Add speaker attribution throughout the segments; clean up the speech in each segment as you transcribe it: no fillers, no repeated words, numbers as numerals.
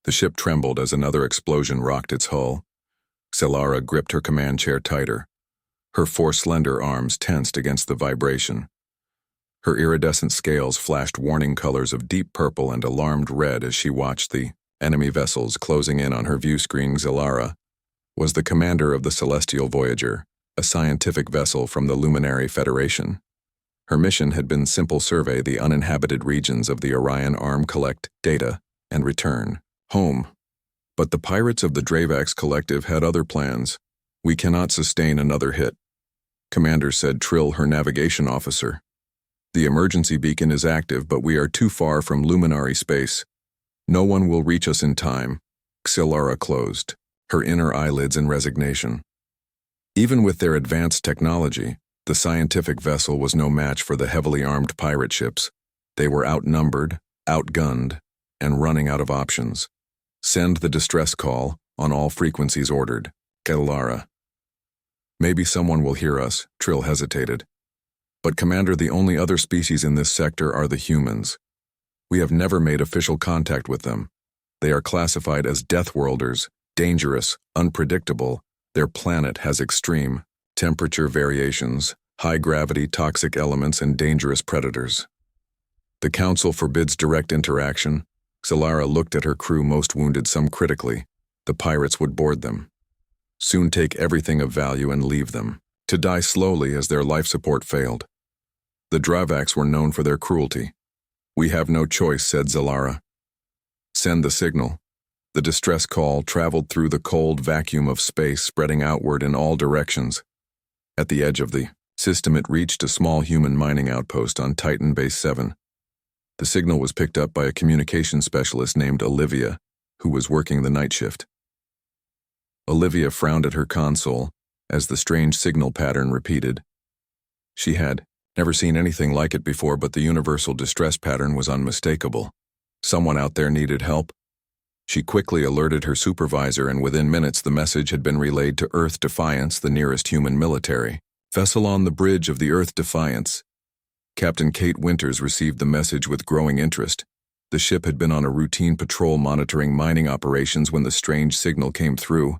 Speaker 1: The ship trembled as another explosion rocked its hull. Zelara gripped her command chair tighter. Her four slender arms tensed against the vibration. Her iridescent scales flashed warning colors of deep purple and alarmed red as she watched the enemy vessels closing in on her view screen. Zelara was the commander of the Celestial Voyager, a scientific vessel from the Luminary Federation. Her mission had been simple: survey the uninhabited regions of the Orion Arm, collect data, and return home. But the pirates of the Dravax Collective had other plans. "We cannot sustain another hit," Commander said Trill, her navigation officer. "The emergency beacon is active, but we are too far from luminary space. No one will reach us in time." Zelara closed her inner eyelids in resignation. Even with their advanced technology, the scientific vessel was no match for the heavily armed pirate ships. They were outnumbered, outgunned, and running out of options. "Send the distress call on all frequencies," ordered Zelara. "Maybe someone will hear us," Trill hesitated. "But Commander, the only other species in this sector are the humans. We have never made official contact with them. They are classified as Deathworlders, dangerous, unpredictable. Their planet has extreme temperature variations, high gravity, toxic elements, and dangerous predators. The Council forbids direct interaction." Zelara looked at her crew, most wounded, some critically. The pirates would board them, soon take everything of value and leave them to die slowly as their life support failed. The Dravax were known for their cruelty. "We have no choice," said Zelara. "Send the signal." The distress call traveled through the cold vacuum of space, spreading outward in all directions. At the edge of the system, it reached a small human mining outpost on Titan Base 7. The signal was picked up by a communications specialist named Olivia, who was working the night shift. Olivia frowned at her console as the strange signal pattern repeated. She had never seen anything like it before, but the universal distress pattern was unmistakable. Someone out there needed help. She quickly alerted her supervisor, and within minutes the message had been relayed to Earth Defiance, the nearest human military vessel on the bridge of the Earth Defiance. Captain Kate Winters received the message with growing interest. The ship had been on a routine patrol monitoring mining operations when the strange signal came through.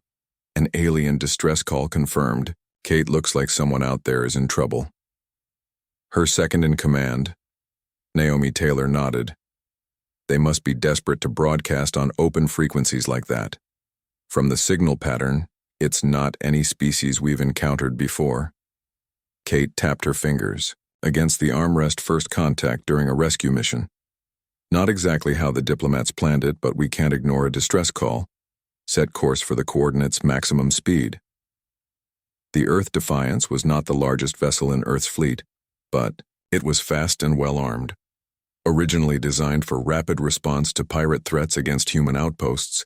Speaker 1: An alien distress call confirmed. "Kate, looks like someone out there is in trouble." Her second in command, Naomi Taylor, nodded. "They must be desperate to broadcast on open frequencies like that. From the signal pattern, it's not any species we've encountered before." Kate tapped her fingers against the armrest. "First contact during a rescue mission. Not exactly how the diplomats planned it, but we can't ignore a distress call. Set course for the coordinates, maximum speed." The Earth Defiance was not the largest vessel in Earth's fleet, but it was fast and well-armed. Originally designed for rapid response to pirate threats against human outposts,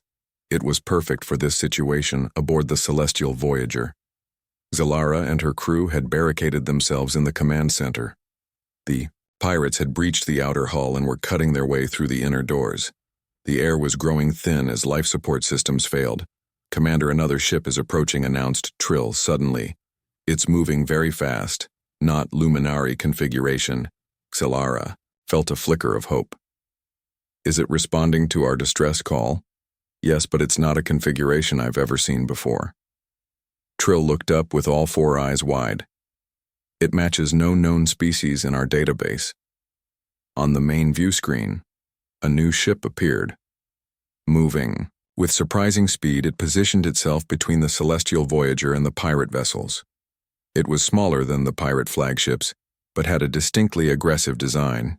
Speaker 1: it was perfect for this situation aboard the Celestial Voyager. Zelara and her crew had barricaded themselves in the command center. The pirates had breached the outer hull and were cutting their way through the inner doors. The air was growing thin as life support systems failed. "Commander, another ship is approaching," announced Trill suddenly. "It's moving very fast, not luminary configuration." Zelara felt a flicker of hope. "Is it responding to our distress call?" "Yes, but it's not a configuration I've ever seen before." Trill looked up with all four eyes wide. "It matches no known species in our database." On the main view screen, a new ship appeared. Moving with surprising speed, it positioned itself between the Celestial Voyager and the pirate vessels. It was smaller than the pirate flagships, but had a distinctly aggressive design.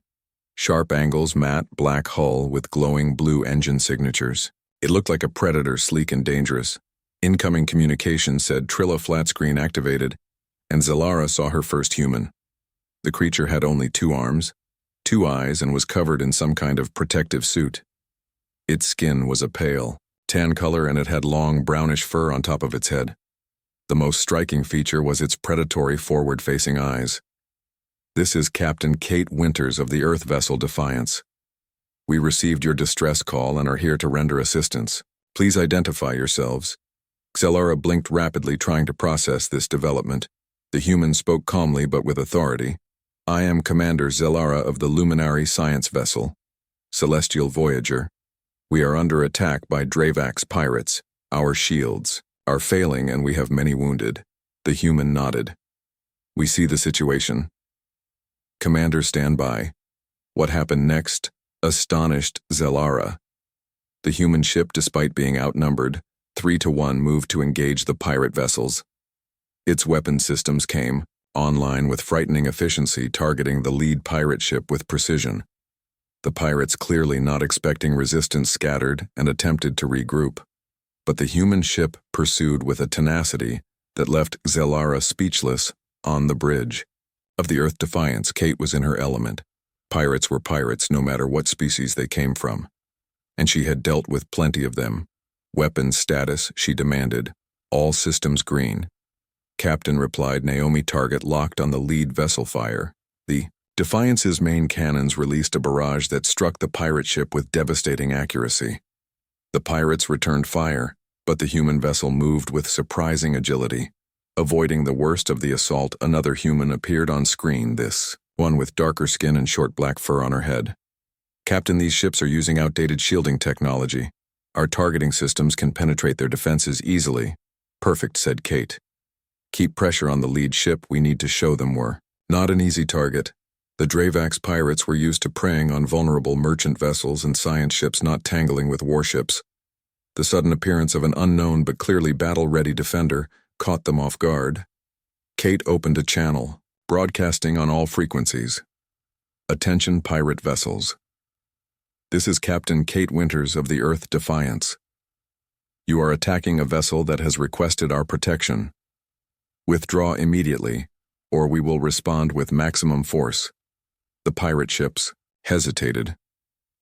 Speaker 1: Sharp angles, matte black hull with glowing blue engine signatures. It looked like a predator, sleek and dangerous. "Incoming communication," said Trilla. Flat screen activated, and Zelara saw her first human. The creature had only 2 arms, 2 eyes, and was covered in some kind of protective suit. Its skin was a pale tan color, and it had long brownish fur on top of its head. The most striking feature was its predatory forward-facing eyes. "This is Captain Kate Winters of the Earth vessel Defiance. We received your distress call and are here to render assistance. Please identify yourselves." Zelara blinked rapidly, trying to process this development. The human spoke calmly but with authority. "I am Commander Zelara of the Luminary Science Vessel, Celestial Voyager. We are under attack by Dravax pirates. Our shields are failing and we have many wounded. The human nodded. We see the situation. Commander, stand by. What happened next? Astonished Zelara. The human ship, despite being outnumbered, 3-1, moved to engage the pirate vessels. Its weapon systems came online with frightening efficiency, targeting the lead pirate ship with precision. The pirates, clearly not expecting resistance, scattered and attempted to regroup. But the human ship pursued with a tenacity that left Zelara speechless on the bridge. Of the Earth Defiance, Kate was in her element. Pirates were pirates no matter what species they came from. And she had dealt with plenty of them. Weapons status, she demanded. All systems green. Captain replied. Naomi, target locked on the lead vessel. Fire. The Defiance's main cannons released a barrage that struck the pirate ship with devastating accuracy. The pirates returned fire, but the human vessel moved with surprising agility. Avoiding the worst of the assault, another human appeared on screen, this one with darker skin and short black fur on her head. Captain, these ships are using outdated shielding technology. Our targeting systems can penetrate their defenses easily. Perfect, said Kate. Keep pressure on the lead ship. We need to show them we're not an easy target. The Dravax pirates were used to preying on vulnerable merchant vessels and science ships not tangling with warships. The sudden appearance of an unknown but clearly battle-ready defender caught them off guard. Kate opened a channel, broadcasting on all frequencies. Attention, pirate vessels. This is Captain Kate Winters of the Earth Defiance. You are attacking a vessel that has requested our protection. Withdraw immediately, or we will respond with maximum force. The pirate ships hesitated.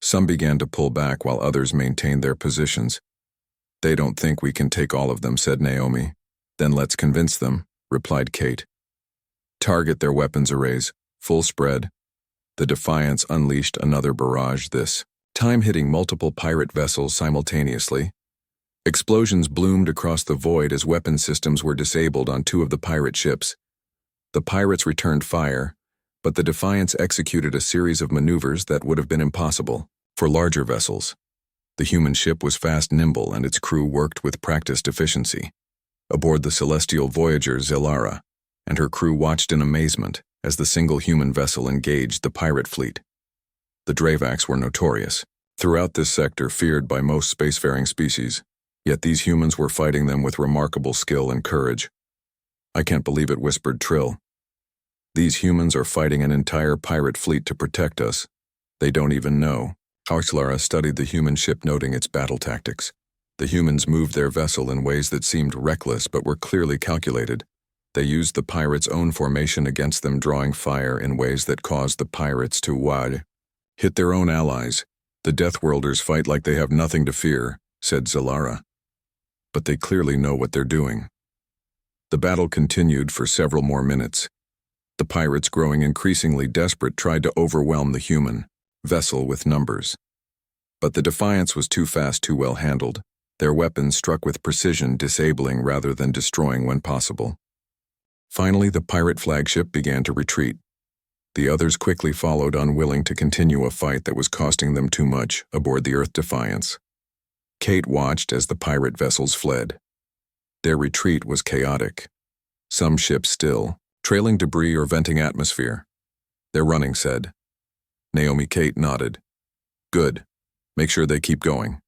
Speaker 1: Some began to pull back while others maintained their positions. They don't think we can take all of them, said Naomi. Then let's convince them, replied Kate. Target their weapons arrays, full spread. The Defiance unleashed another barrage, this time hitting multiple pirate vessels simultaneously. Explosions bloomed across the void as weapon systems were disabled on 2 of the pirate ships. The pirates returned fire, but the Defiance executed a series of maneuvers that would have been impossible for larger vessels. The human ship was fast, nimble, and its crew worked with practiced efficiency. Aboard the celestial voyager, Zelara and her crew watched in amazement as the single human vessel engaged the pirate fleet. The Dravax were notorious throughout this sector, feared by most spacefaring species, yet these humans were fighting them with remarkable skill and courage. I can't believe it, whispered Trill. These humans are fighting an entire pirate fleet to protect us. They don't even know. Zelara studied the human ship, noting its battle tactics. The humans moved their vessel in ways that seemed reckless but were clearly calculated. They used the pirates' own formation against them, drawing fire in ways that caused the pirates to hit their own allies. The Deathworlders fight like they have nothing to fear, said Zelara. But they clearly know what they're doing. The battle continued for several more minutes. The pirates, growing increasingly desperate, tried to overwhelm the human vessel with numbers. But the Defiance was too fast, too well handled. Their weapons struck with precision, disabling rather than destroying when possible. Finally, the pirate flagship began to retreat. The others quickly followed, unwilling to continue a fight that was costing them too much aboard the Earth Defiance. Kate watched as the pirate vessels fled. Their retreat was chaotic. Some ships still trailing debris or venting atmosphere. They're running, said Naomi. Kate nodded. Good. Make sure they keep going.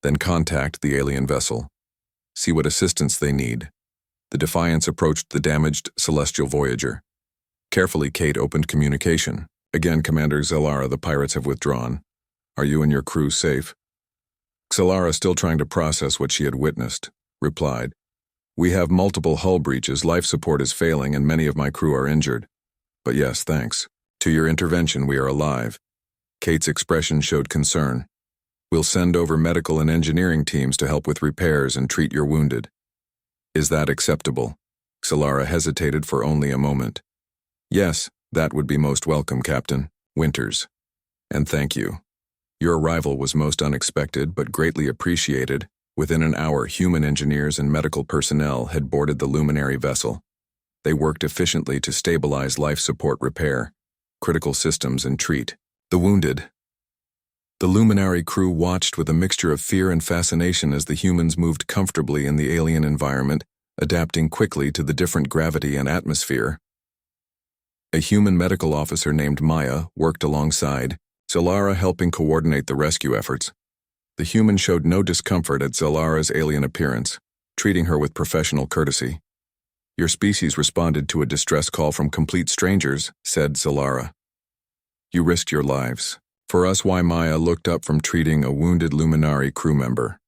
Speaker 1: Then contact the alien vessel. See what assistance they need. The Defiance approached the damaged celestial voyager. Carefully, Kate opened communication. Again, Commander Zelara, the pirates have withdrawn. Are you and your crew safe? Zelara, still trying to process what she had witnessed, replied. We have multiple hull breaches, life support is failing, and many of my crew are injured. But yes, thanks to your intervention, we are alive. Kate's expression showed concern. We'll send over medical and engineering teams to help with repairs and treat your wounded. Is that acceptable? Zelara hesitated for only a moment. Yes, that would be most welcome, Captain Winters. And thank you. Your arrival was most unexpected but greatly appreciated. Within an hour, human engineers and medical personnel had boarded the luminary vessel. They worked efficiently to stabilize life support, repair critical systems, and treat the wounded. The Luminary crew watched with a mixture of fear and fascination as the humans moved comfortably in the alien environment, adapting quickly to the different gravity and atmosphere. A human medical officer named Maya worked alongside, Zilara helping coordinate the rescue efforts. The human showed no discomfort at Zilara's alien appearance, treating her with professional courtesy. "Your species responded to a distress call from complete strangers," said Zilara. "You risked your lives. For us," Maya looked up from treating a wounded Luminary crew member.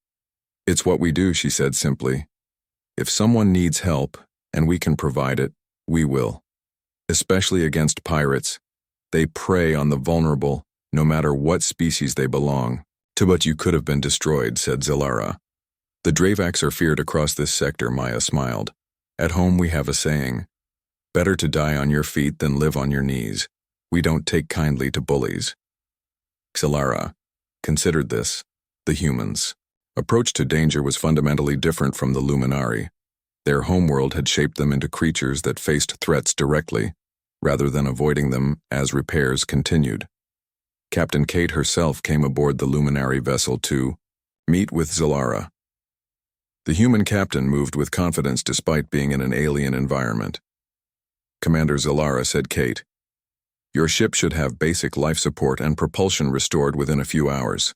Speaker 1: "It's what we do," she said simply. "If someone needs help, and we can provide it, we will. Especially against pirates. They prey on the vulnerable, no matter what species they belong to. But you could have been destroyed," said Zilara. "The Dravax are feared across this sector," Maya smiled. "At home we have a saying, better to die on your feet than live on your knees. We don't take kindly to bullies." Zilara considered this. The humans' approach to danger was fundamentally different from the Luminari. Their homeworld had shaped them into creatures that faced threats directly, rather than avoiding them as repairs continued. Captain Kate herself came aboard the Luminary vessel to meet with Zilara. The human captain moved with confidence despite being in an alien environment. "Commander Zilara," said Kate, "your ship should have basic life support and propulsion restored within a few hours.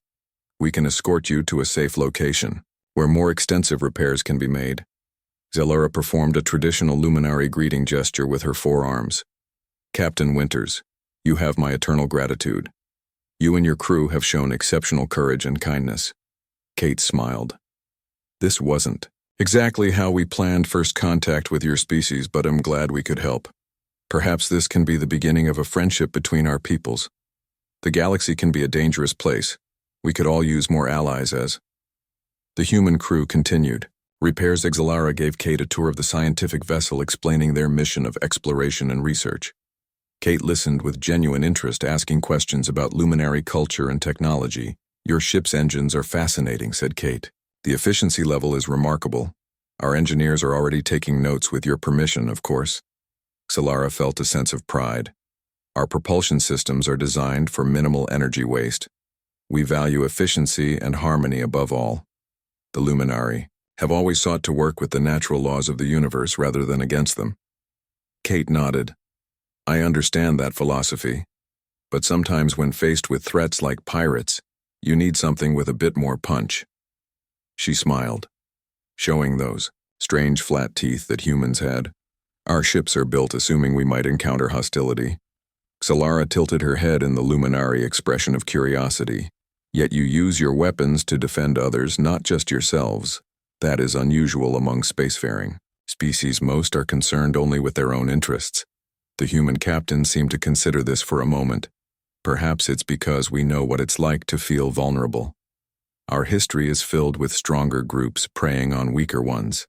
Speaker 1: We can escort you to a safe location, where more extensive repairs can be made." Zilara performed a traditional Luminary greeting gesture with her forearms. "Captain Winters, you have my eternal gratitude. You and your crew have shown exceptional courage and kindness." Kate smiled. "This wasn't exactly how we planned first contact with your species, but I'm glad we could help. Perhaps this can be the beginning of a friendship between our peoples. The galaxy can be a dangerous place. We could all use more allies as..." The human crew continued. Repairs. Zilara gave Kate a tour of the scientific vessel, explaining their mission of exploration and research. Kate listened with genuine interest, asking questions about Luminary culture and technology. "Your ship's engines are fascinating," said Kate. "The efficiency level is remarkable. Our engineers are already taking notes, with your permission, of course." Zilara felt a sense of pride. "Our propulsion systems are designed for minimal energy waste. We value efficiency and harmony above all. The Luminari have always sought to work with the natural laws of the universe rather than against them." Kate nodded. "I understand that philosophy. But sometimes when faced with threats like pirates, you need something with a bit more punch." She smiled, showing those strange flat teeth that humans had. "Our ships are built assuming we might encounter hostility." Zilara tilted her head in the Luminary expression of curiosity. "Yet you use your weapons to defend others, not just yourselves. That is unusual among spacefaring species. Most are concerned only with their own interests." The human captain seemed to consider this for a moment. "Perhaps it's because we know what it's like to feel vulnerable. Our history is filled with stronger groups preying on weaker ones.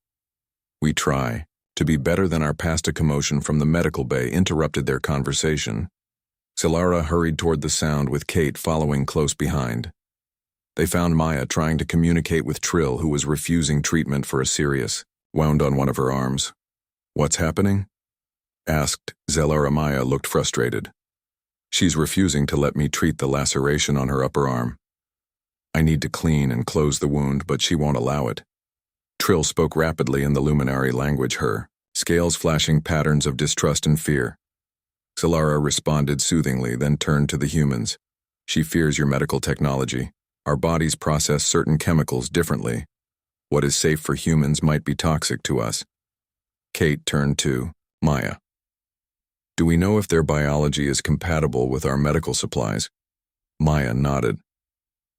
Speaker 1: We try to be better than our past." A commotion from the medical bay interrupted their conversation. Zilara hurried toward the sound, with Kate following close behind. They found Maya trying to communicate with Trill, who was refusing treatment for a serious wound on one of her arms. "What's happening?" asked Zilara. Maya looked frustrated. "She's refusing to let me treat the laceration on her upper arm. I need to clean and close the wound, but she won't allow it." Trill spoke rapidly in the Luminary language, her scales flashing patterns of distrust and fear. Zilara responded soothingly, then turned to the humans. "She fears your medical technology. Our bodies process certain chemicals differently. What is safe for humans might be toxic to us." Kate turned to Maya. "Do we know if their biology is compatible with our medical supplies?" Maya nodded.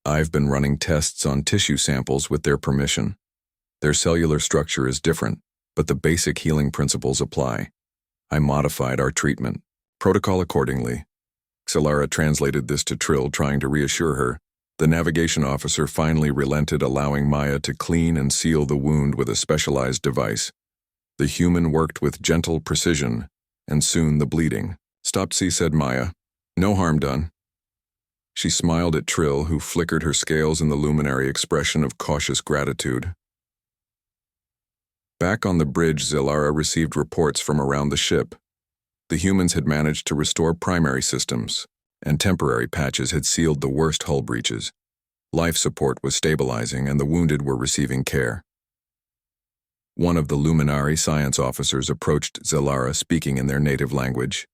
Speaker 1: "I've been running tests on tissue samples with their permission. Their cellular structure is different, but the basic healing principles apply. I modified our treatment protocol accordingly." Zilara translated this to Trill, trying to reassure her. The navigation officer finally relented, allowing Maya to clean and seal the wound with a specialized device. The human worked with gentle precision, and soon the bleeding stopped. "See," said Maya. "No harm done." She smiled at Trill, who flickered her scales in the Luminary expression of cautious gratitude. Back on the bridge, Zilara received reports from around the ship. The humans had managed to restore primary systems, and temporary patches had sealed the worst hull breaches. Life support was stabilizing, and the wounded were receiving care. One of the Luminary science officers approached Zalara, speaking in their native language.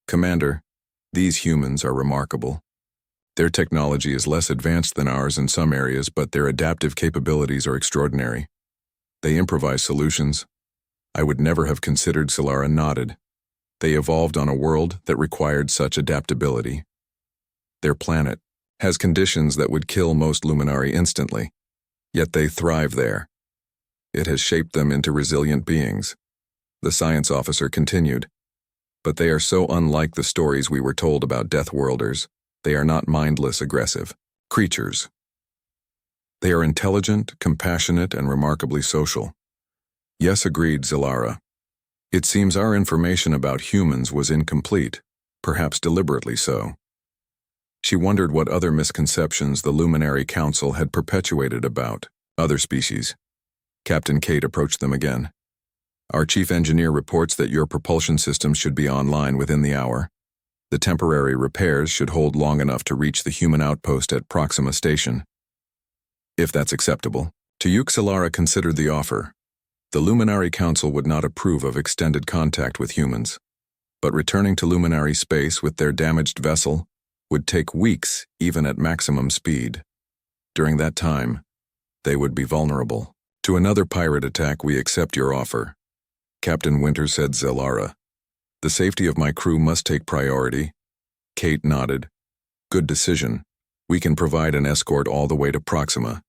Speaker 1: "Commander, these humans are remarkable. Their technology is less advanced than ours in some areas, but their adaptive capabilities are extraordinary. They improvise solutions I would never have considered." Zalara nodded. "They evolved on a world that required such adaptability. Their planet has conditions that would kill most Luminary instantly, yet they thrive there. It has shaped them into resilient beings." The science officer continued. "But they are so unlike the stories we were told about Deathworlders. They are not mindless, aggressive creatures. They are intelligent, compassionate, and remarkably social." "Yes," agreed Zalara. "It seems our information about humans was incomplete, perhaps deliberately so." She wondered what other misconceptions the Luminary Council had perpetuated about other species. Captain Kate approached them again. "Our chief engineer reports that your propulsion systems should be online within the hour. The temporary repairs should hold long enough to reach the human outpost at Proxima Station. If that's acceptable." To you, Zalara considered the offer. The Luminary Council would not approve of extended contact with humans, but returning to Luminary space with their damaged vessel would take weeks, even at maximum speed. During that time, they would be vulnerable to another pirate attack. "We accept your offer," Captain Winter said. "Zalara, the safety of my crew must take priority." Kate nodded. "Good decision. We can provide an escort all the way to Proxima.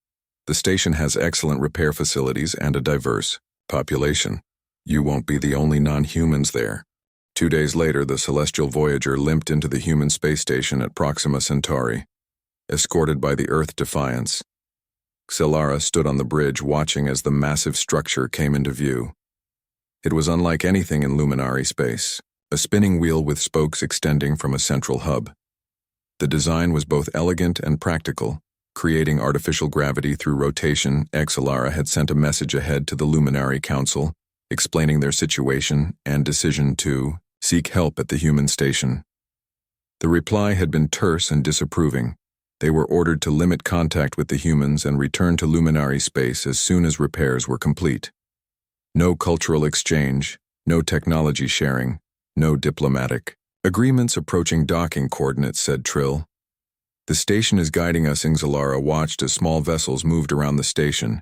Speaker 1: The station has excellent repair facilities and a diverse population. You won't be the only non-humans there." 2 days later, the Celestial Voyager limped into the human space station at Proxima Centauri, escorted by the Earth Defiance. Zalara stood on the bridge, watching as the massive structure came into view. It was unlike anything in Luminary space, a spinning wheel with spokes extending from a central hub. The design was both elegant and practical, creating artificial gravity through rotation. Zalara had sent a message ahead to the Luminary Council, explaining their situation and decision to seek help at the human station. The reply had been terse and disapproving. They were ordered to limit contact with the humans and return to Luminary space as soon as repairs were complete. No cultural exchange, no technology sharing, no diplomatic agreements approaching docking coordinates, said Trill. "The station is guiding us." Zalara watched as small vessels moved around the station.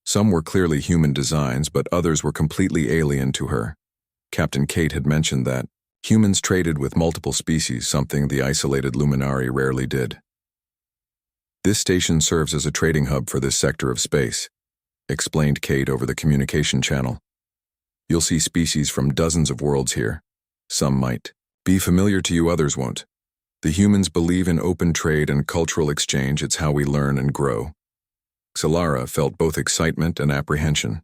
Speaker 1: Some were clearly human designs, but others were completely alien to her. Captain Kate had mentioned that humans traded with multiple species, something the isolated Luminary rarely did. "This station serves as a trading hub for this sector of space," explained Kate over the communication channel. "You'll see species from dozens of worlds here. Some might be familiar to you, others won't. The humans believe in open trade and cultural exchange. It's how we learn and grow." Zalara felt both excitement and apprehension.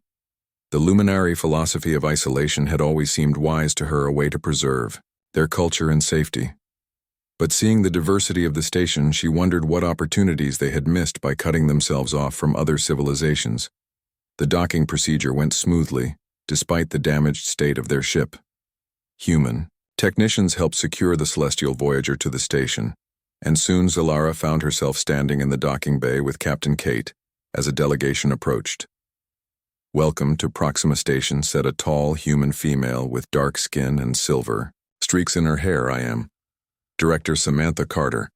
Speaker 1: The Luminary philosophy of isolation had always seemed wise to her, a way to preserve their culture and safety. But seeing the diversity of the station, she wondered what opportunities they had missed by cutting themselves off from other civilizations. The docking procedure went smoothly, despite the damaged state of their ship. Human technicians helped secure the Celestial Voyager to the station, and soon Zalara found herself standing in the docking bay with Captain Kate as a delegation approached. "Welcome to Proxima Station," said a tall human female with dark skin and silver streaks in her hair. "I am Director Samantha Carter.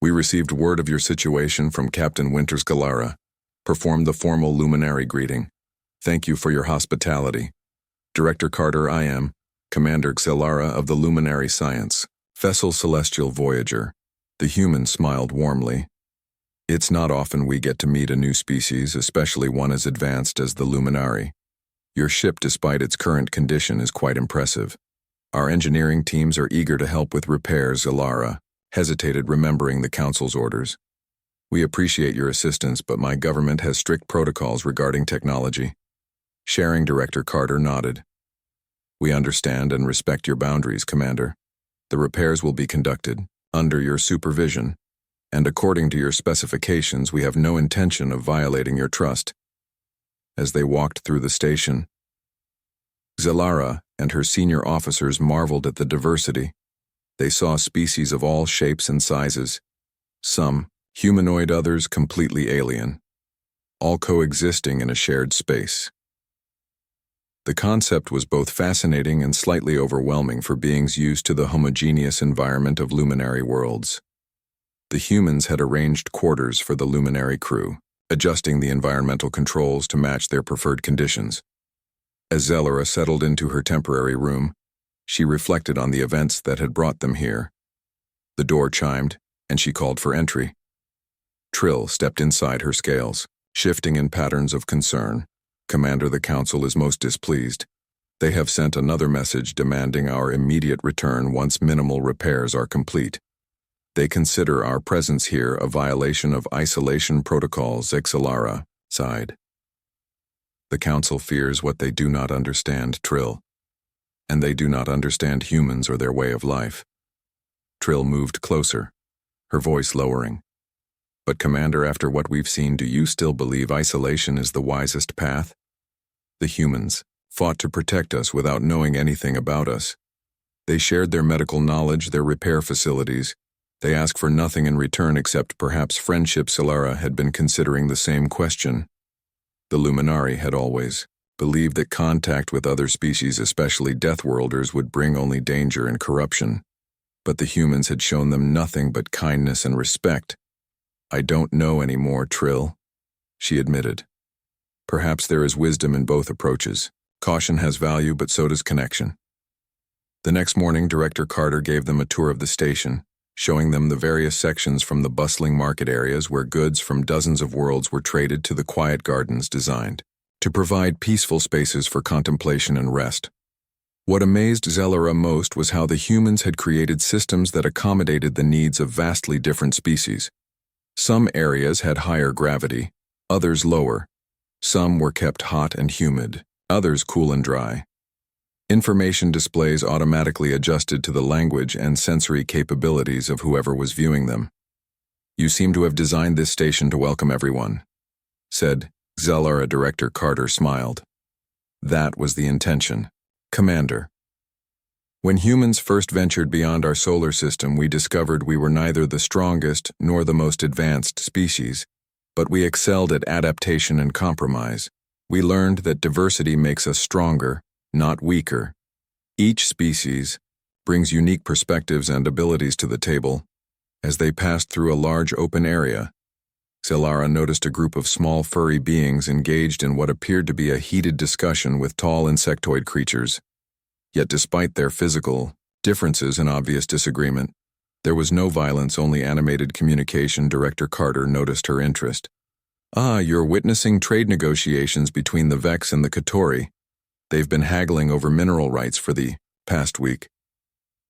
Speaker 1: We received word of your situation from Captain Winters." Zalara performed the formal Luminary greeting. "Thank you for your hospitality." "Director Carter, I am Commander Zalara of the Luminary Science Vessel Celestial Voyager." The human smiled warmly. "It's not often we get to meet a new species, especially one as advanced as the Luminary. Your ship, despite its current condition, is quite impressive. Our engineering teams are eager to help with repairs." Zalara hesitated, remembering the Council's orders. "We appreciate your assistance, but my government has strict protocols regarding technology." Sharing Director Carter nodded. "We understand and respect your boundaries, Commander. The repairs will be conducted under your supervision, and according to your specifications, we have no intention of violating your trust." As they walked through the station, Zalara and her senior officers marveled at the diversity. They saw species of all shapes and sizes, some humanoid, others completely alien, all coexisting in a shared space. The concept was both fascinating and slightly overwhelming for beings used to the homogeneous environment of luminary worlds. The humans had arranged quarters for the luminary crew, adjusting the environmental controls to match their preferred conditions. As Zellara settled into her temporary room, she reflected on the events that had brought them here. The door chimed, and she called for entry. Trill stepped inside her scales, shifting in patterns of concern. Commander, the Council is most displeased. They have sent another message demanding our immediate return once minimal repairs are complete. They consider our presence here a violation of isolation protocols, Zellara sighed. The Council fears what they do not understand, Trill. And they do not understand humans or their way of life. Trill moved closer, her voice lowering. But Commander, after what we've seen, do you still believe isolation is the wisest path? The humans fought to protect us without knowing anything about us. They shared their medical knowledge, their repair facilities. They asked for nothing in return except perhaps friendship. Zellara had been considering the same question. The Luminari had always believed that contact with other species, especially Deathworlders, would bring only danger and corruption. But the humans had shown them nothing but kindness and respect. I don't know anymore, Trill, she admitted. Perhaps there is wisdom in both approaches. Caution has value, but so does connection. The next morning, Director Carter gave them a tour of the station, showing them the various sections from the bustling market areas where goods from dozens of worlds were traded to the quiet gardens designed to provide peaceful spaces for contemplation and rest. What amazed Zellara most was how the humans had created systems that accommodated the needs of vastly different species. Some areas had higher gravity, others lower. Some were kept hot and humid, others cool and dry. Information displays automatically adjusted to the language and sensory capabilities of whoever was viewing them. You seem to have designed this station to welcome everyone, said Zellara. Director Carter smiled. That was the intention, Commander. When humans first ventured beyond our solar system, we discovered we were neither the strongest nor the most advanced species, but we excelled at adaptation and compromise. We learned that diversity makes us stronger, not weaker. Each species brings unique perspectives and abilities to the table. As they passed through a large open area, Zellara noticed a group of small furry beings engaged in what appeared to be a heated discussion with tall insectoid creatures. Yet despite their physical differences and obvious disagreement, there was no violence, only animated communication. Director Carter noticed her interest. You're witnessing trade negotiations between the Vex and the Katori. They've been haggling over mineral rights for the past week.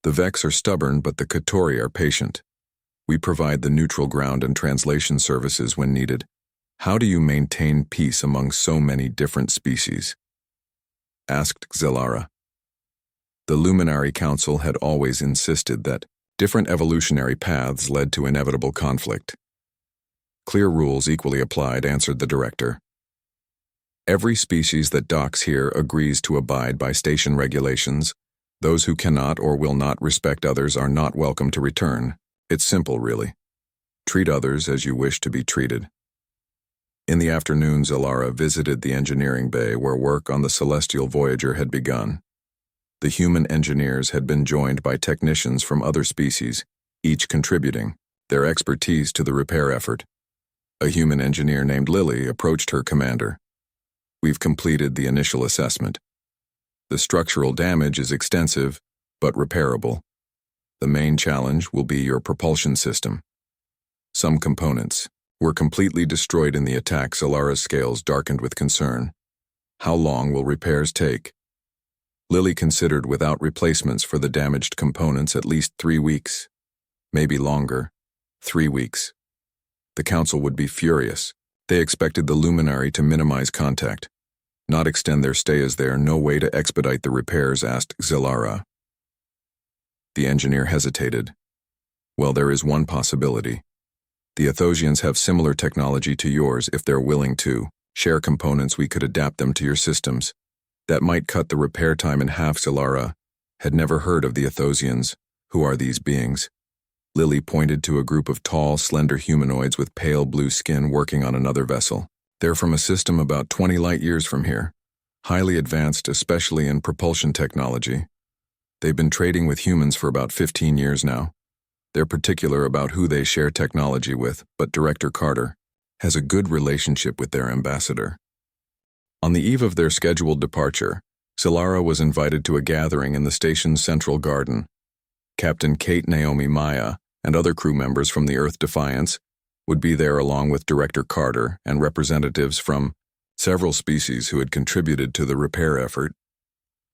Speaker 1: The Vex are stubborn, but the Katori are patient. We provide the neutral ground and translation services when needed. How do you maintain peace among so many different species? Asked Zellara. The Luminary Council had always insisted that different evolutionary paths led to inevitable conflict. Clear rules equally applied, answered the director. Every species that docks here agrees to abide by station regulations. Those who cannot or will not respect others are not welcome to return. It's simple, really. Treat others as you wish to be treated. In the afternoon, Zellara visited the engineering bay where work on the Celestial Voyager had begun. The human engineers had been joined by technicians from other species, each contributing their expertise to the repair effort. A human engineer named Lily approached her commander. We've completed the initial assessment. The structural damage is extensive, but repairable. The main challenge will be your propulsion system. Some components were completely destroyed in the attack. Zellara's scales darkened with concern. How long will repairs take? Lily considered without replacements for the damaged components at least 3 weeks. Maybe longer. 3 weeks. The Council would be furious. They expected the Luminary to minimize contact, not extend their stay. Is there no way to expedite the repairs? Asked Zellara. The engineer hesitated. Well, there is one possibility. The Athosians have similar technology to yours. If they're willing to share components, we could adapt them to your systems. That might cut the repair time in half. Zellara had never heard of the Athosians, Who are these beings? Lily pointed to a group of tall, slender humanoids with pale blue skin working on another vessel. They're from a system about 20 light years from here, highly advanced, especially in propulsion technology. They've been trading with humans for about 15 years now. They're particular about who they share technology with, but Director Carter has a good relationship with their ambassador. On the eve of their scheduled departure, Solara was invited to a gathering in the station's central garden. Captain Kate Naomi Maya and other crew members from the Earth Defiance would be there along with Director Carter and representatives from several species who had contributed to the repair effort.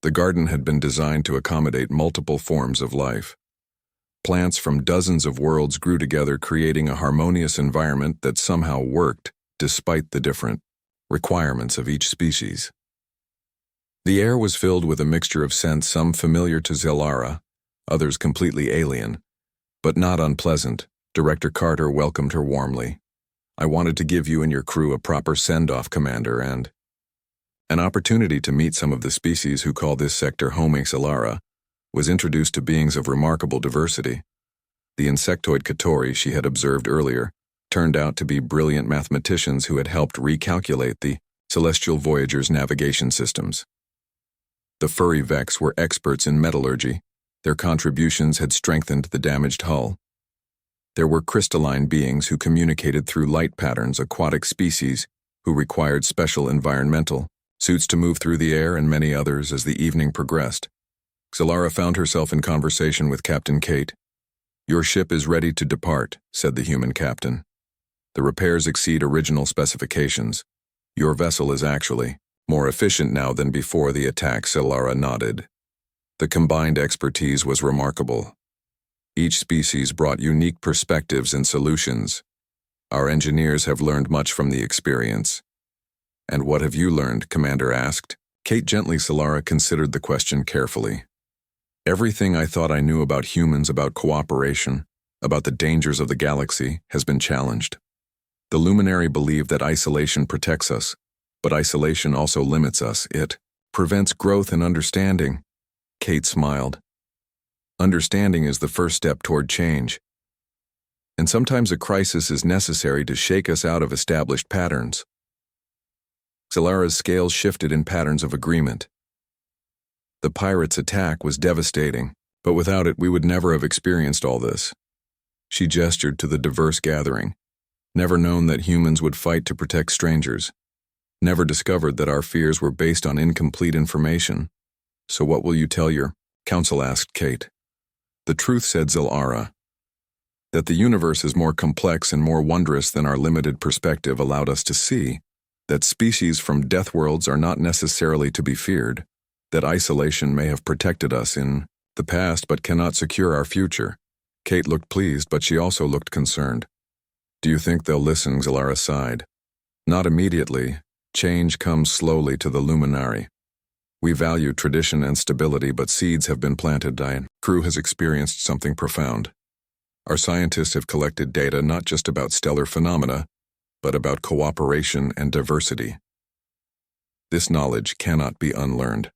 Speaker 1: The garden had been designed to accommodate multiple forms of life. Plants from dozens of worlds grew together, creating a harmonious environment that somehow worked despite the different requirements of each species. The air was filled with a mixture of scents, some familiar to Solara, others completely alien, but not unpleasant. Director Carter welcomed her warmly. "I wanted to give you and your crew a proper send-off, Commander, and an opportunity to meet some of the species who call this sector home." Solara was introduced to beings of remarkable diversity. The insectoid Katori she had observed earlier turned out to be brilliant mathematicians who had helped recalculate the Celestial Voyager's navigation systems. The furry Vex were experts in metallurgy. Their contributions had strengthened the damaged hull. There were crystalline beings who communicated through light patterns, aquatic species who required special environmental suits to move through the air, and many others as the evening progressed. Solara found herself in conversation with Captain Kate. "Your ship is ready to depart," said the human captain. "The repairs exceed original specifications. Your vessel is actually more efficient now than before the attack." Solara nodded. The combined expertise was remarkable. Each species brought unique perspectives and solutions. "Our engineers have learned much from the experience." "And what have you learned?" Commander asked. Kate gently. Solara considered the question carefully. "Everything I thought I knew about humans, about cooperation, about the dangers of the galaxy, has been challenged. The Luminary believe that isolation protects us, but isolation also limits us. It prevents growth and understanding." Kate smiled. "Understanding is the first step toward change. And sometimes a crisis is necessary to shake us out of established patterns." Solara's scales shifted in patterns of agreement. "The pirates' attack was devastating, but without it we would never have experienced all this." She gestured to the diverse gathering. "Never known that humans would fight to protect strangers. Never discovered that our fears were based on incomplete information." "So what will you tell your council?" asked Kate. "The truth," said Solara. "That the universe is more complex and more wondrous than our limited perspective allowed us to see. That species from death worlds are not necessarily to be feared. That isolation may have protected us in the past but cannot secure our future." Kate looked pleased, but she also looked concerned. "Do you think they'll listen?" Solara sighed. "Not immediately. Change comes slowly to the Luminary. We value tradition and stability, but seeds have been planted. Our crew has experienced something profound. Our scientists have collected data not just about stellar phenomena, but about cooperation and diversity. This knowledge cannot be unlearned."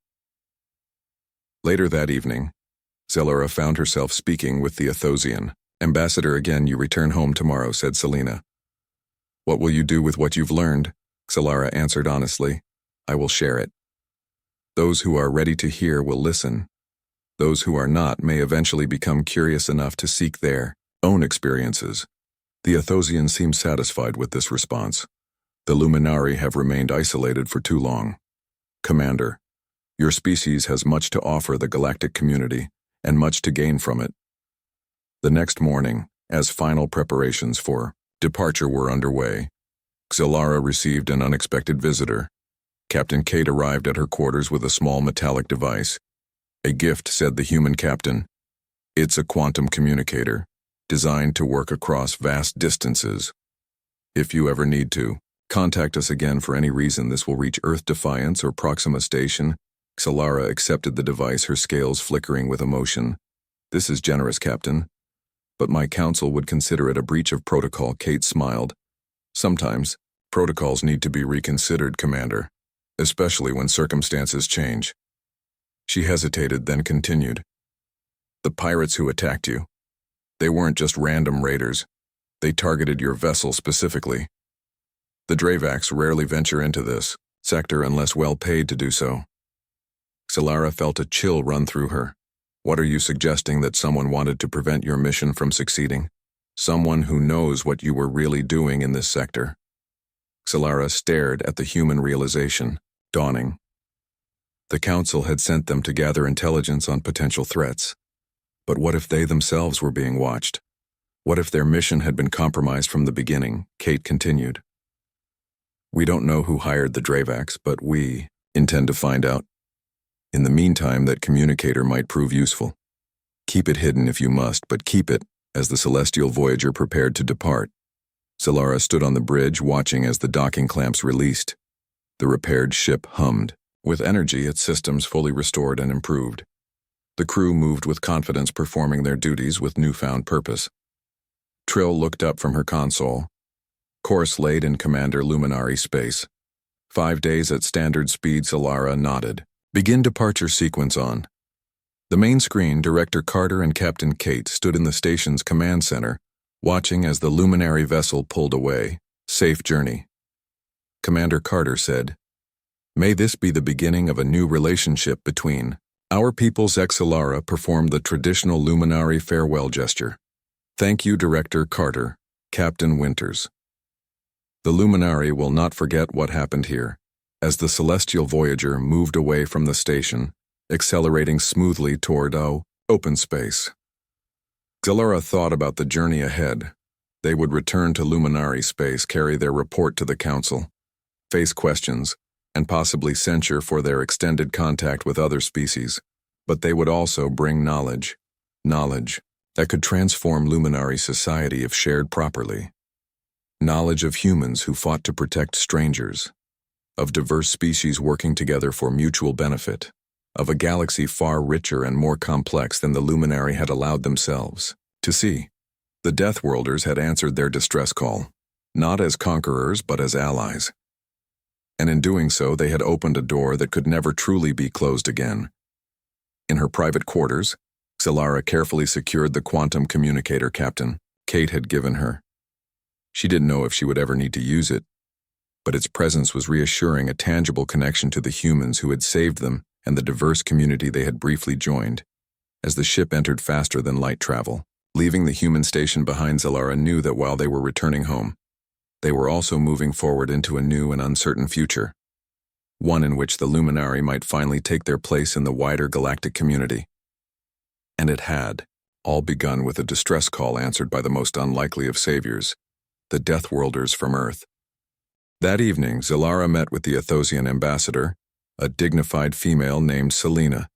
Speaker 1: Later that evening, Solara found herself speaking with the Athosian. "Ambassador, again, you return home tomorrow," said Selena. "What will you do with what you've learned?" Solara answered honestly. "I will share it. Those who are ready to hear will listen. Those who are not may eventually become curious enough to seek their own experiences." The Athosian seemed satisfied with this response. "The Luminari have remained isolated for too long. Commander, your species has much to offer the galactic community, and much to gain from it." The next morning, as final preparations for departure were underway, Solara received an unexpected visitor. Captain Kate arrived at her quarters with a small metallic device. "A gift," said the human captain. "It's a quantum communicator, designed to work across vast distances. If you ever need to, contact us again for any reason. This will reach Earth Defiance or Proxima Station." Solara accepted the device, her scales flickering with emotion. "This is generous, Captain. But my council would consider it a breach of protocol." Kate smiled. "Sometimes, protocols need to be reconsidered, Commander, especially when circumstances change." She hesitated, then continued. The pirates who attacked you. They weren't just random raiders. They targeted your vessel specifically. The Dravax rarely venture into this sector unless well paid to do so. Solara felt a chill run through her. What are you suggesting, that someone wanted to prevent your mission from succeeding? Someone who knows what you were really doing in this sector? Solara stared at the human realization, dawning. The Council had sent them to gather intelligence on potential threats. But what if they themselves were being watched? What if their mission had been compromised from the beginning? Kate continued. We don't know who hired the Dravax, but we intend to find out. In the meantime, that communicator might prove useful. Keep it hidden if you must, but keep it as the Celestial Voyager prepared to depart. Solara stood on the bridge, watching as the docking clamps released. The repaired ship hummed, with energy, its systems fully restored and improved. The crew moved with confidence, performing their duties with newfound purpose. Trill looked up from her console. Course laid in Commander Luminary space. 5 days at standard speed. Solara nodded. Begin departure sequence on. The main screen, Director Carter and Captain Kate stood in the station's command center, watching as the Luminary vessel pulled away. Safe journey. Commander Carter said, May this be the beginning of a new relationship between our peoples. Solara performed the traditional Luminary farewell gesture. Thank you, Director Carter. Captain Winters. The Luminary will not forget what happened here. As the Celestial Voyager moved away from the station, accelerating smoothly toward open space. Solara thought about the journey ahead. They would return to Luminary space, carry their report to the Council, face questions, and possibly censure for their extended contact with other species. But they would also bring knowledge that could transform Luminary society if shared properly. Knowledge of humans who fought to protect strangers, of diverse species working together for mutual benefit, of a galaxy far richer and more complex than the Luminary had allowed themselves to see. The Deathworlders had answered their distress call, not as conquerors but as allies. And in doing so, they had opened a door that could never truly be closed again. In her private quarters, Solara carefully secured the quantum communicator Captain Kate had given her. She didn't know if she would ever need to use it, but its presence was reassuring, a tangible connection to the humans who had saved them and the diverse community they had briefly joined. As the ship entered faster than light travel, leaving the human station behind, Solara knew that while they were returning home, they were also moving forward into a new and uncertain future, one in which the Luminary might finally take their place in the wider galactic community. And it had, all begun with a distress call answered by the most unlikely of saviors, the Deathworlders from Earth. That evening, Solara met with the Athosian ambassador, a dignified female named Selena.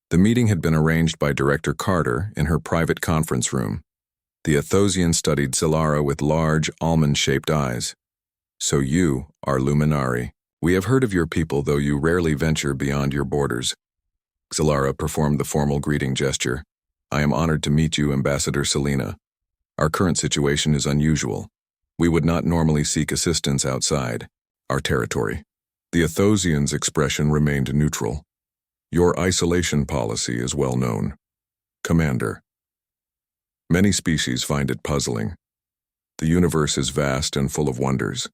Speaker 1: The meeting had been arranged by Director Carter in her private conference room. The Athosian studied Solara with large, almond-shaped eyes. So you are Luminary. We have heard of your people, though you rarely venture beyond your borders. Solara performed the formal greeting gesture. I am honored to meet you, Ambassador Selena. Our current situation is unusual. We would not normally seek assistance outside our territory. The Athosian's expression remained neutral. Your isolation policy is well known, Commander. Many species find it puzzling. The universe is vast and full of wonders,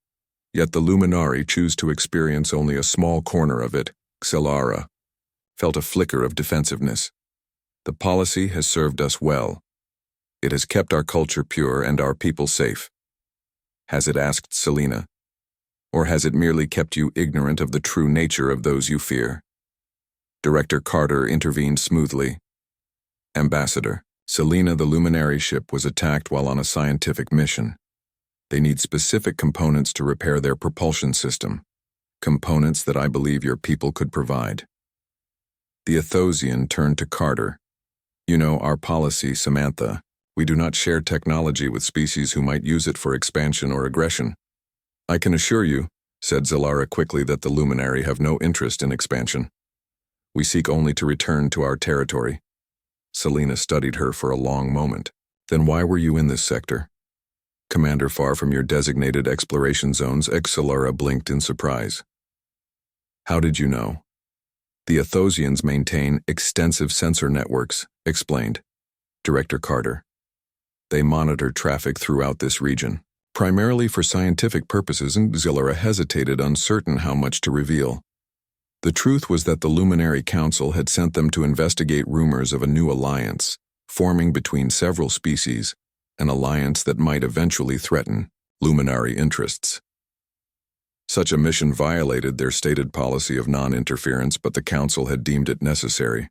Speaker 1: yet the Luminary choose to experience only a small corner of it. Solara felt a flicker of defensiveness. The policy has served us well. It has kept our culture pure and our people safe. Has it, asked Selena? Or has it merely kept you ignorant of the true nature of those you fear? Director Carter intervened smoothly. Ambassador, Selena, the Luminary ship was attacked while on a scientific mission. They need specific components to repair their propulsion system, components that I believe your people could provide. The Athosian turned to Carter. You know our policy, Samantha. We do not share technology with species who might use it for expansion or aggression. I can assure you, said Solara quickly, that the Luminary have no interest in expansion. We seek only to return to our territory. Selena studied her for a long moment. Then why were you in this sector? Commander, far from your designated exploration zones. Solara blinked in surprise. How did you know? The Athosians maintain extensive sensor networks, explained. Director Carter. They monitored traffic throughout this region, primarily for scientific purposes, and Zillara hesitated, uncertain how much to reveal. The truth was that the Luminary Council had sent them to investigate rumors of a new alliance, forming between several species, an alliance that might eventually threaten Luminary interests. Such a mission violated their stated policy of non-interference, but the Council had deemed it necessary.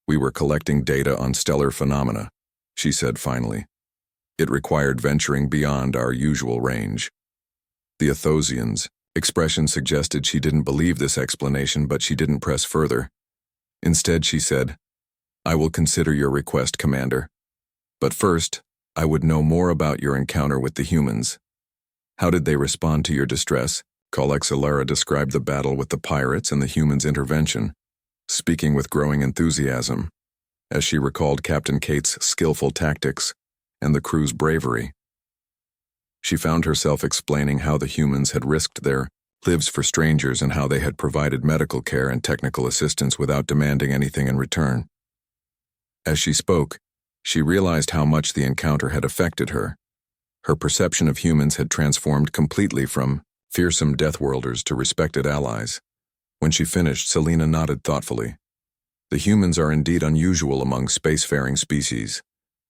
Speaker 1: "We were collecting data on stellar phenomena," she said finally. "It required venturing beyond our usual range." The Athosian's expression suggested she didn't believe this explanation, but she didn't press further. Instead, she said, "I will consider your request, Commander. But first, I would know more about your encounter with the humans. How did they respond to your distress?" Zillara described the battle with the pirates and the humans' intervention, speaking with growing enthusiasm, as she recalled Captain Kate's skillful tactics and the crew's bravery. She found herself explaining how the humans had risked their lives for strangers and how they had provided medical care and technical assistance without demanding anything in return. As she spoke, she realized how much the encounter had affected her. Her perception of humans had transformed completely from fearsome deathworlders to respected allies. When she finished, Selena nodded thoughtfully. "The humans are indeed unusual among spacefaring species.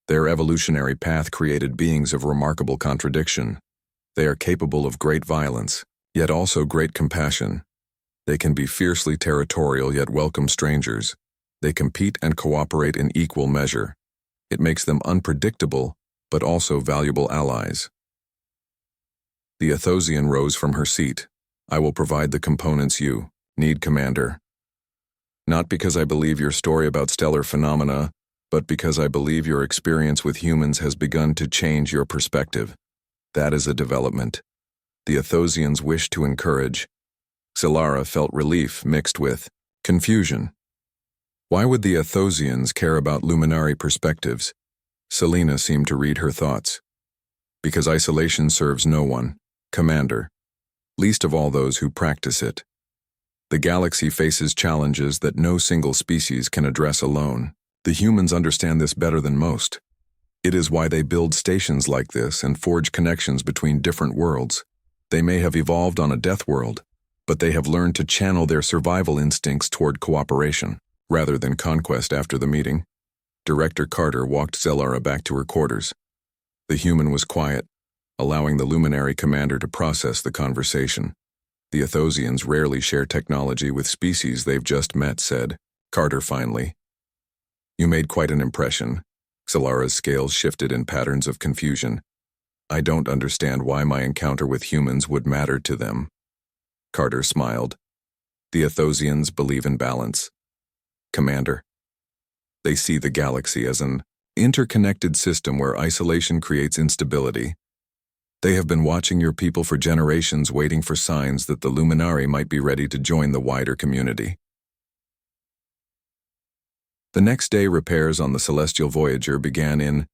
Speaker 1: Their evolutionary path created beings of remarkable contradiction. They are capable of great violence, yet also great compassion. They can be fiercely territorial yet welcome strangers. They compete and cooperate in equal measure. It makes them unpredictable, but also valuable allies." The Athosian rose from her seat. "I will provide the components you need, Commander. Not because I believe your story about stellar phenomena, but because I believe your experience with humans has begun to change your perspective. That is a development." The Athosian's wish to encourage. Zillara felt relief mixed with confusion. Why would the Athosians care about Luminary perspectives? Selena seemed to read her thoughts. "Because isolation serves no one, Commander, least of all those who practice it. The galaxy faces challenges that no single species can address alone. The humans understand this better than most. It is why they build stations like this and forge connections between different worlds. They may have evolved on a death world, but they have learned to channel their survival instincts toward cooperation, rather than conquest." After the meeting, Director Carter walked Zillara back to her quarters. The human was quiet, allowing the Luminary commander to process the conversation. "The Athosians rarely share technology with species they've just met," said Carter finally. "You made quite an impression." Zilara's scales shifted in patterns of confusion. "I don't understand why my encounter with humans would matter to them." Carter smiled. "The Athosians believe in balance, Commander. They see the galaxy as an interconnected system where isolation creates instability. They have been watching your people for generations, waiting for signs that the Luminari might be ready to join the wider community." The next day, repairs on the Celestial Voyager began in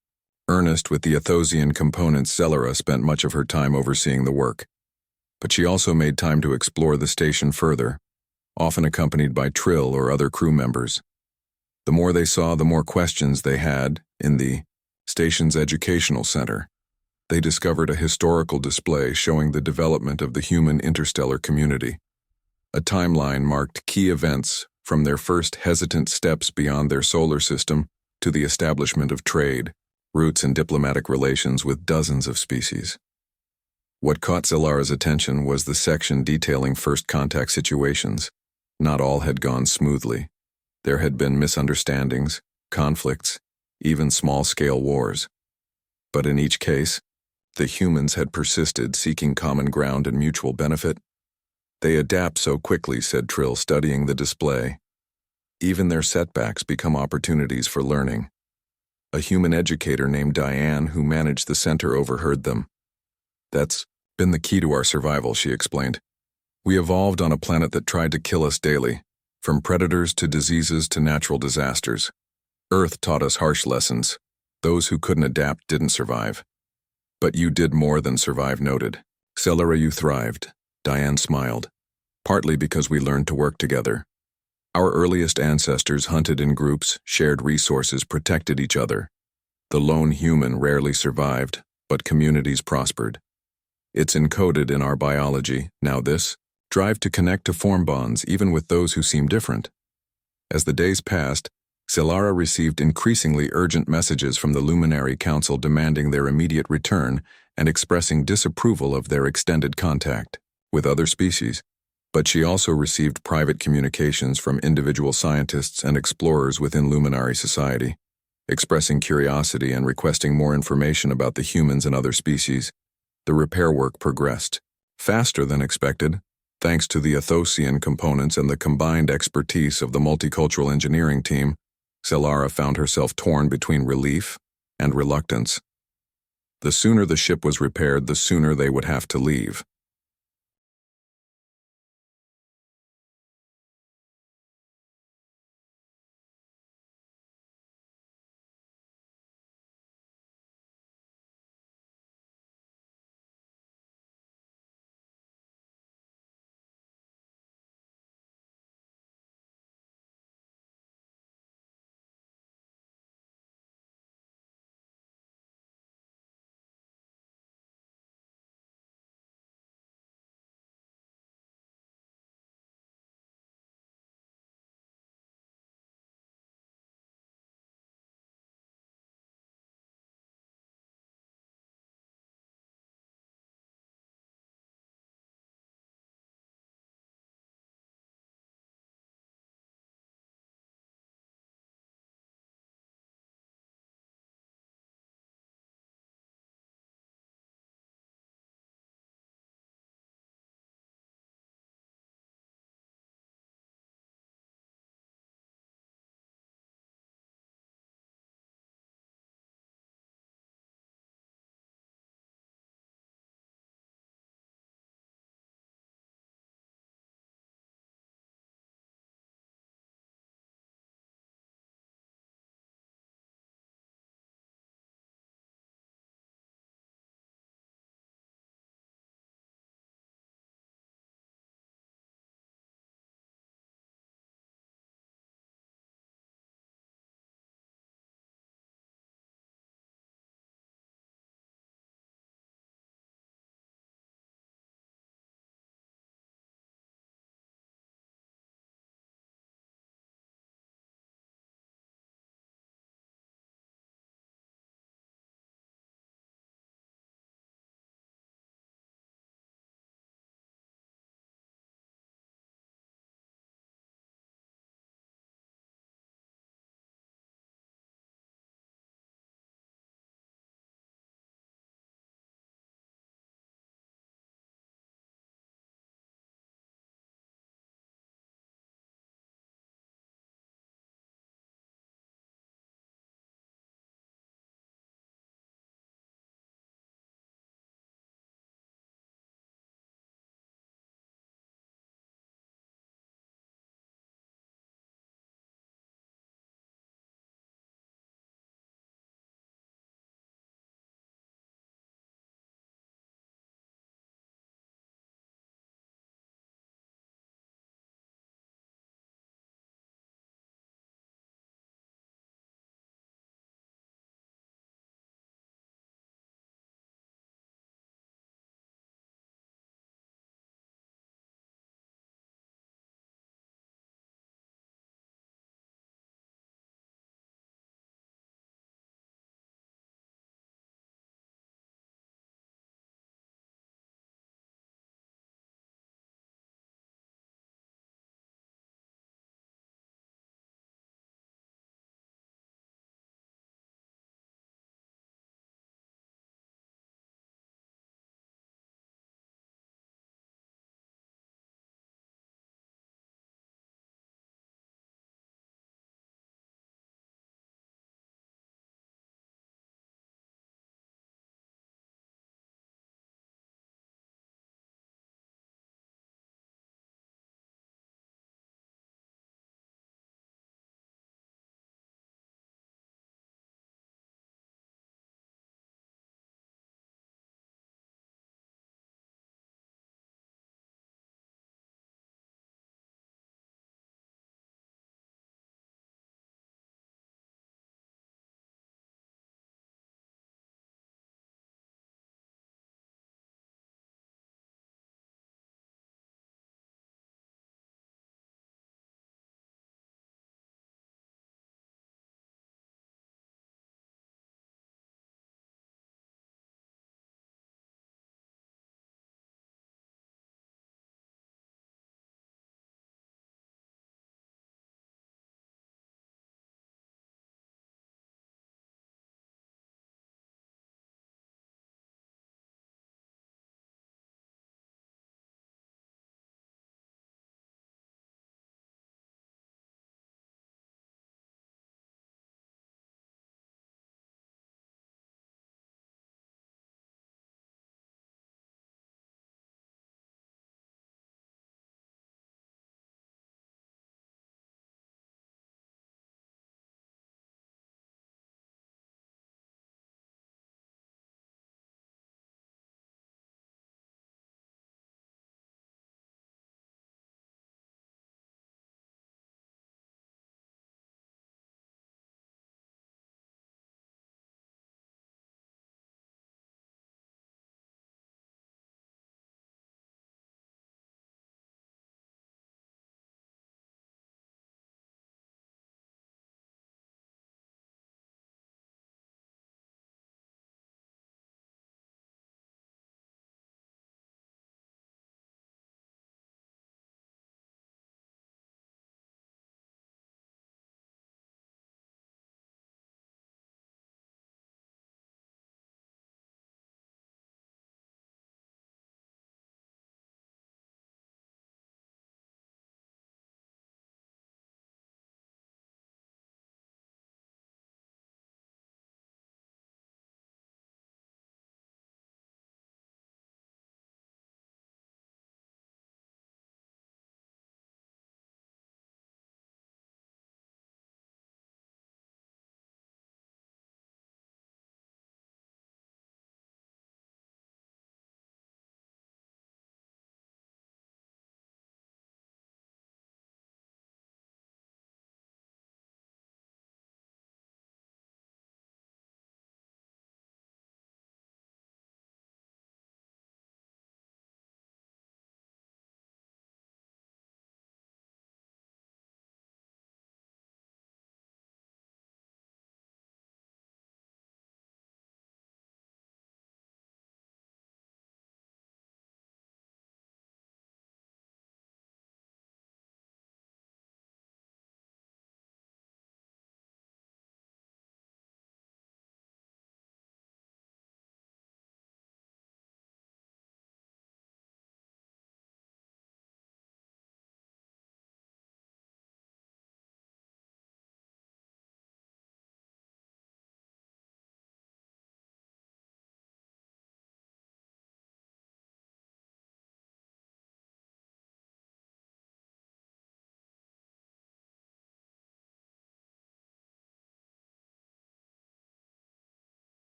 Speaker 1: earnest with the Athosian components. Zillara spent much of her time overseeing the work, but she also made time to explore the station further, often accompanied by Trill or other crew members. The more they saw, the more questions they had. In the station's educational center, they discovered a historical display showing the development of the human interstellar community. A timeline marked key events from their first hesitant steps beyond their solar system to the establishment of trade, routes, and diplomatic relations with dozens of species. What caught Zilara's attention was the section detailing first contact situations. Not all had gone smoothly. There had been misunderstandings, conflicts, even small-scale wars. But in each case, the humans had persisted, seeking common ground and mutual benefit. "They adapt so quickly," said Trill, studying the display. "Even their setbacks become opportunities for learning." A human educator named Diane, who managed the center, overheard them. "That's been the key to our survival," she explained. "We evolved on a planet that tried to kill us daily, from predators to diseases to natural disasters. Earth taught us harsh lessons. Those who couldn't adapt didn't survive. But you did more than survive," noted. "Zillara, you thrived." Diane smiled. "Partly because we learned to work together. Our earliest ancestors hunted in groups, shared resources, protected each other. The lone human rarely survived, but communities prospered. It's encoded in our biology, now this, drive to connect to form bonds even with those who seem different. As the days passed, Selara received increasingly urgent messages from the Luminary Council demanding their immediate return and expressing disapproval of their extended contact with other species. But she also received private communications from individual scientists and explorers within Luminary society, expressing curiosity and requesting more information about the humans and other species. The repair work progressed, faster than expected, thanks to the Athosian components and the combined expertise of the multicultural engineering team. Selara found herself torn between relief and reluctance. The sooner the ship was repaired, the sooner they would have to leave.